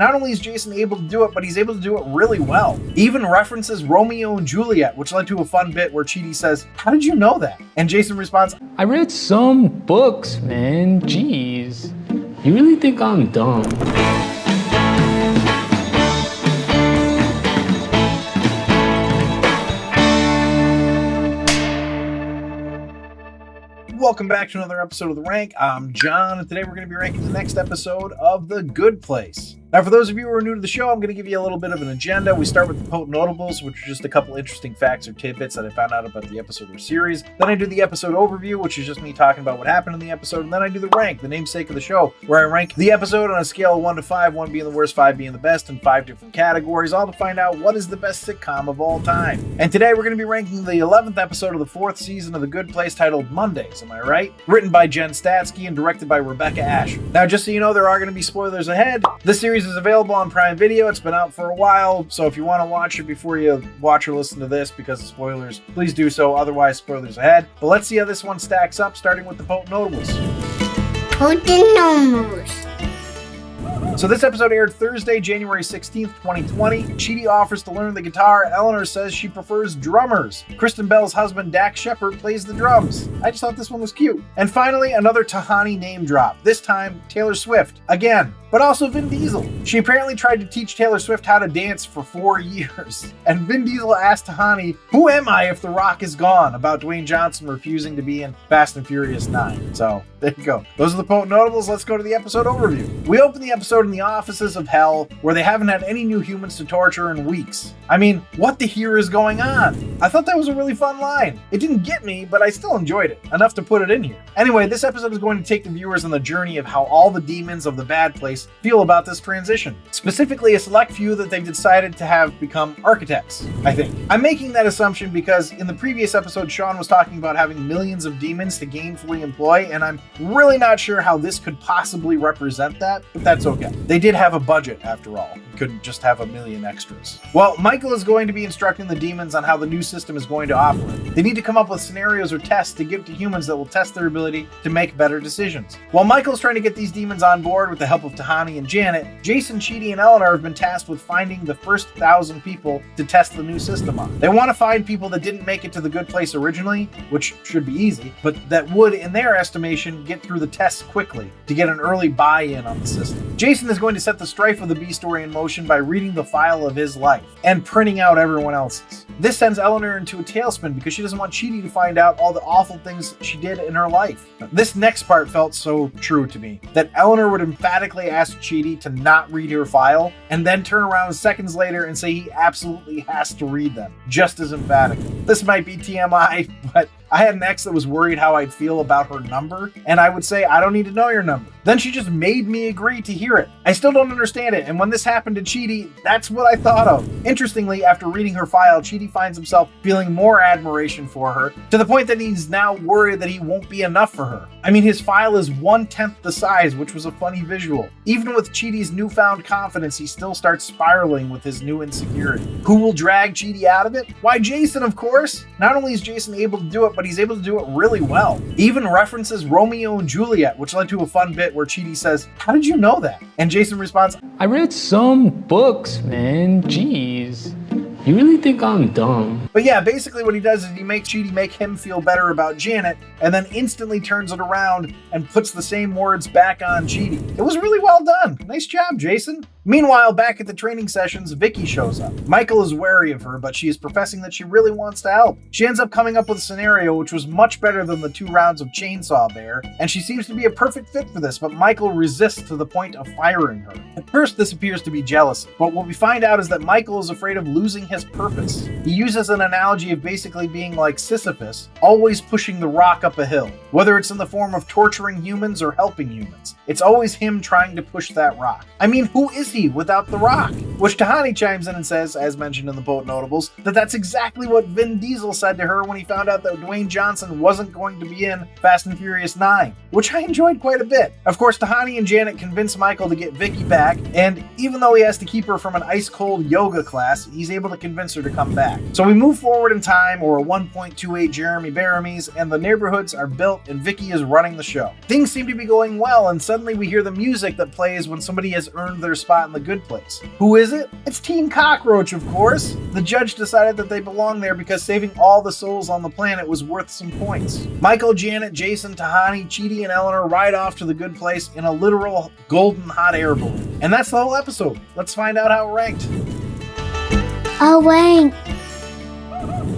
not only is Jason able to do it, but he's able to do it really well. He even references Romeo and Juliet, which led to a fun bit where Chidi says, "How did you know that?" And Jason responds, "I read some books, man. Jeez. You really think I'm dumb?" Welcome back to another episode of The Rank. I'm John, and today we're going to be ranking the next episode of The Good Place. Now, for those of you who are new to the show, I'm going to give you a little bit of an agenda. We start with the potent notables, which are just a couple interesting facts or tidbits that I found out about the episode or series. Then I do the episode overview, which is just me talking about what happened in the episode. And then I do the rank, the namesake of the show, where I rank the episode on a scale of 1 to 5, 1 being the worst, 5 being the best, in 5 different categories, all to find out what is the best sitcom of all time. And today we're going to be ranking the 11th episode of the 4th season of The Good Place, titled Mondays, am I right? Written by Jen Statsky and directed by Rebecca Asher. Now, just so you know, there are going to be spoilers ahead. This series is available on Prime Video. It's been out for a while, so if you want to watch it before you watch or listen to this because of spoilers, please do so. Otherwise, spoilers ahead. But let's see how this one stacks up, starting with the potent notables. Potent notables. So this episode aired Thursday, January 16th, 2020. Chidi offers to learn the guitar. Eleanor says she prefers drummers. Kristen Bell's husband, Dax Shepard, plays the drums. I just thought this one was cute. And finally, another Tahani name drop. This time, Taylor Swift. Again, but also Vin Diesel. She apparently tried to teach Taylor Swift how to dance for 4 years. And Vin Diesel asked Tahani, "Who am I if The Rock is gone?" about Dwayne Johnson refusing to be in Fast and Furious 9. So, there you go. Those are the potent notables. Let's go to the episode overview. We open the episode in the offices of hell, where they haven't had any new humans to torture in weeks. I mean, what the here is going on? I thought that was a really fun line. It didn't get me, but I still enjoyed it, enough to put it in here. Anyway, this episode is going to take the viewers on the journey of how all the demons of the bad place feel about this transition. Specifically, a select few that they've decided to have become architects, I think. I'm making that assumption because in the previous episode, Sean was talking about having millions of demons to gainfully employ, and I'm really not sure how this could possibly represent that, but that's okay. They did have a budget, after all. Couldn't just have a million extras. Well, Michael is going to be instructing the demons on how the new system is going to operate. They need to come up with scenarios or tests to give to humans that will test their ability to make better decisions. While Michael's trying to get these demons on board with the help of Tahani and Janet, Jason, Chidi, and Eleanor have been tasked with finding the first 1,000 people to test the new system on. They want to find people that didn't make it to the good place originally, which should be easy, but that would, in their estimation, get through the tests quickly to get an early buy-in on the system. Jason is going to set the strife of the B story in motion by reading the file of his life and printing out everyone else's. This sends Eleanor into a tailspin because she doesn't want Chidi to find out all the awful things she did in her life. This next part felt so true to me, that Eleanor would emphatically ask Chidi to not read her file and then turn around seconds later and say he absolutely has to read them, just as emphatically. This might be TMI, but I had an ex that was worried how I'd feel about her number, and I would say, "I don't need to know your number." Then she just made me agree to hear it. I still don't understand it, and when this happened to Chidi, that's what I thought of. Interestingly, after reading her file, Chidi finds himself feeling more admiration for her, to the point that he's now worried that he won't be enough for her. I mean, his file is 1/10 the size, which was a funny visual. Even with Chidi's newfound confidence, he still starts spiraling with his new insecurity. Who will drag Chidi out of it? Why, Jason, of course. Not only is Jason able to do it, but he's able to do it really well. He even references Romeo and Juliet, which led to a fun bit where Chidi says, "How did you know that?" And Jason responds, "I read some books, man. Jeez. You really think I'm dumb?" But yeah, basically what he does is he makes Chidi make him feel better about Janet, and then instantly turns it around and puts the same words back on Chidi. It was really well done. Nice job, Jason. Meanwhile, back at the training sessions, Vicky shows up. Michael is wary of her, but she is professing that she really wants to help. She ends up coming up with a scenario which was much better than the 2 rounds of Chainsaw Bear, and she seems to be a perfect fit for this, but Michael resists to the point of firing her. At first, this appears to be jealousy, but what we find out is that Michael is afraid of losing his purpose. He uses an analogy of basically being like Sisyphus, always pushing the rock up a hill. Whether it's in the form of torturing humans or helping humans, it's always him trying to push that rock. I mean, who is he without the rock? Which Tahani chimes in and says, as mentioned in the potent notables, that that's exactly what Vin Diesel said to her when he found out that Dwayne Johnson wasn't going to be in Fast and Furious 9, which I enjoyed quite a bit. Of course, Tahani and Janet convince Michael to get Vicky back, and even though he has to keep her from an ice-cold yoga class, he's able to convince her to come back. So we move forward in time, or 1.28 Jeremy Baramies, and the neighborhoods are built and Vicky is running the show. Things seem to be going well, and suddenly we hear the music that plays when somebody has earned their spot spot in the good place. Who is it? It's Team Cockroach, of course. The judge decided that they belong there because saving all the souls on the planet was worth some points. Michael, Janet, Jason, Tahani, Chidi, and Eleanor ride off to the good place in a literal golden hot air balloon. And that's the whole episode. Let's find out how it ranked. A rank.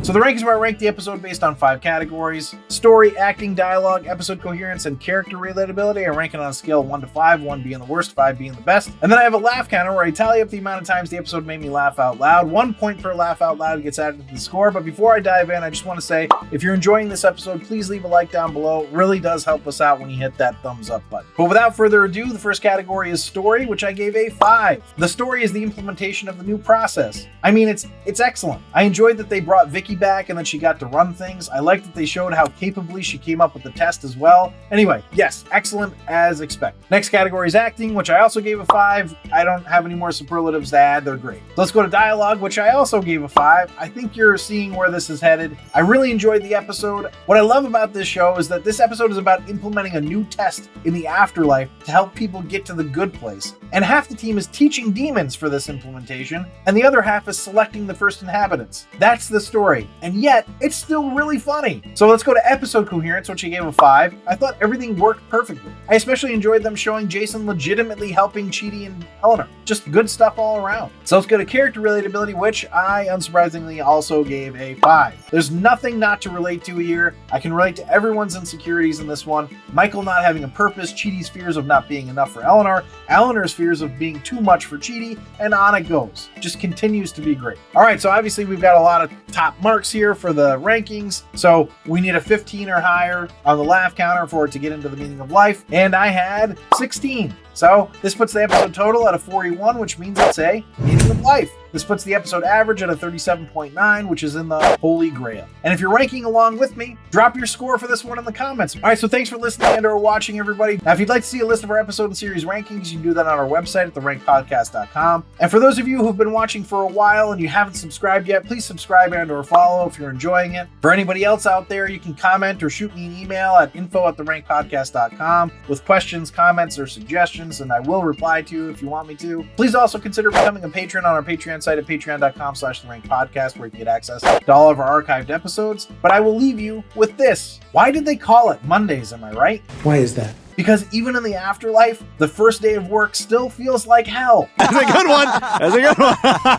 So the rankings where I ranked the episode based on 5 categories: story, acting, dialogue, episode coherence, and character relatability. I rank it on a scale of 1 to 5, 1 being the worst, 5 being the best. And then I have a laugh counter where I tally up the amount of times the episode made me laugh out loud. 1 point per laugh out loud gets added to the score. But before I dive in, I just want to say, if you're enjoying this episode, please leave a like down below. It really does help us out when you hit that thumbs up button. But without further ado, the first category is story, which I gave a 5. The story is the implementation of the new process. I mean, it's excellent. I enjoyed that they brought Vicky back and that she got to run things. I like that they showed how capably she came up with the test as well. Anyway, yes, excellent as expected. Next category is acting, which I also gave a 5. I don't have any more superlatives to add. They're great. Let's go to dialogue, which I also gave a 5. I think you're seeing where this is headed. I really enjoyed the episode. What I love about this show is that this episode is about implementing a new test in the afterlife to help people get to the good place. And half the team is teaching demons for this implementation, and the other half is selecting the first inhabitants. That's the story. And yet, it's still really funny. So let's go to episode coherence, which I gave a 5. I thought everything worked perfectly. I especially enjoyed them showing Jason legitimately helping Chidi and Eleanor. Just good stuff all around. So let's go to character relatability, which I unsurprisingly also gave a 5. There's nothing not to relate to here. I can relate to everyone's insecurities in this one. Michael not having a purpose, Chidi's fears of not being enough for Eleanor, Eleanor's fears of being too much for Chidi, and on it goes. Just continues to be great. All right, so obviously we've got a lot of top marks here for the rankings. So we need a 15 or higher on the laugh counter for it to get into the meaning of life. And I had 16. So this puts the episode total at a 41, which means it's a meaning of life. This puts the episode average at a 37.9, which is in the holy grail. And if you're ranking along with me, drop your score for this one in the comments. All right, so thanks for listening and or watching, everybody. Now, if you'd like to see a list of our episode and series rankings, you can do that on our website at therankedpodcast.com. And for those of you who've been watching for a while and you haven't subscribed yet, please subscribe and or follow if you're enjoying it. For anybody else out there, you can comment or shoot me an email at info@therankedpodcast.com with questions, comments, or suggestions, and I will reply to you if you want me to. Please also consider becoming a patron on our Patreon site at patreon.com/therankedpodcast, where you get access to all of our archived episodes. But I will leave you with this. Why did they call it Mondays, am I right? Why is that? Because even in the afterlife, the first day of work still feels like hell. That's a good one. That's a good one.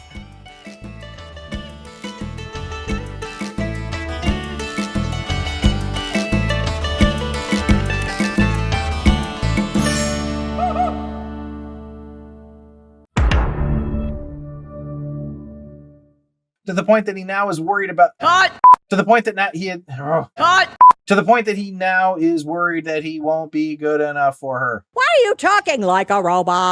To the point that he now is worried about. Cut! To the point that now he had. Cut! To the point that he now is worried that he won't be good enough for her. Why are you talking like a robot?